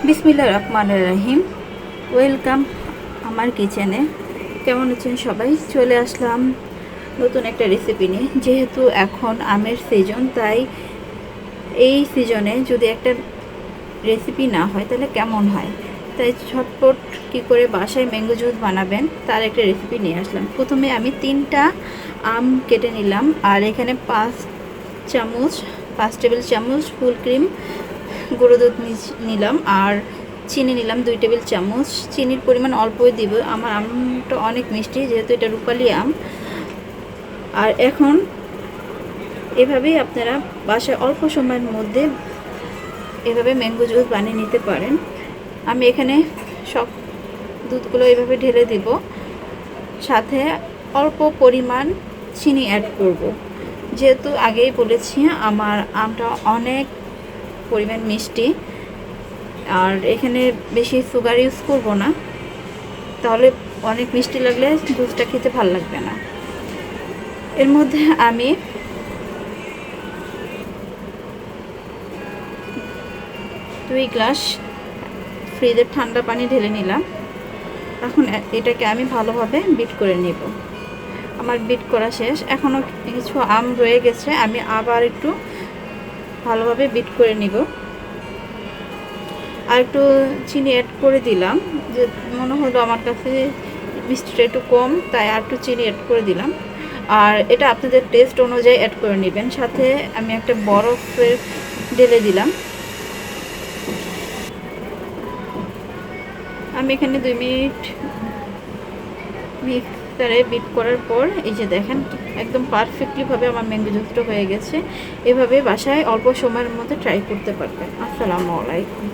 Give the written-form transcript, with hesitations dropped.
বিসমিল্লাহির রহমানির রহিম। ওয়েলকাম আমার কিচেনে। কেমন আছেন সবাই? চলে আসলাম নতুন একটা রেসিপি নিয়ে। যেহেতু এখন আমের সিজন, তাই এই সিজনে যদি একটা রেসিপি না হয় তাহলে কেমন হয়, তাই ঝটপট কি করে বাসায় ম্যাঙ্গো জুস বানাবেন তার একটা রেসিপি নিয়ে আসলাম। প্রথমে আমি 3টা আম কেটে নিলাম, আর এখানে 5 টেবিল চামচ ফুল ক্রিম গুঁড়ো দুধ নিলাম, আর চিনি নিলাম 2 টেবিল চামচ। চিনির পরিমাণ অল্পই দিব, আমার আমটা অনেক মিষ্টি যেহেতু এটা রূপালি আম। আর এখন এভাবেই আপনারা বাসায় অল্প সময়ের মধ্যে এভাবে ম্যাঙ্গো জুস বানিয়ে নিতে পারেন। আমি এখানে সব দুধগুলো এভাবে ঢেলে দিব, সাথে অল্প পরিমাণ চিনি অ্যাড করব। যেহেতু আগেই বলেছি আমার আমটা অনেক পরিমাণ মিষ্টি, আর এখানে বেশি সুগার ইউজ করব না, তাহলে অনেক মিষ্টি লাগলে জুসটা খেতে ভালো লাগবে না। এর মধ্যে আমি 2 গ্লাস ফ্রিজের ঠান্ডা পানি ঢেলে নিলাম। এখন এটাকে আমি ভালোভাবে বিট করে নেব। আমার বিট করা শেষ। এখনও কিছু আম রয়ে গেছে, আমি আবার একটু ভালোভাবে বিট করে নিব। আর একটু চিনি অ্যাড করে দিলাম, যে মনে হলো আমার কাছে মিষ্টিটা একটু কম, তাই আর একটু চিনি অ্যাড করে দিলাম। আর এটা আপনাদের টেস্ট অনুযায়ী অ্যাড করে নেবেন। সাথে আমি একটা বরফের ঢেলে দিলাম। আমি এখানে 2 মিনিট মিক্সারে বিট করার পর এই যে দেখেন একদম পারফেক্টলিভাবে আমার ম্যাঙ্গো জুসটা হয়ে গেছে। এভাবে বাসায় অল্প সময়ের মধ্যে ট্রাই করতে পারবেন। আসসালামু আলাইকুম।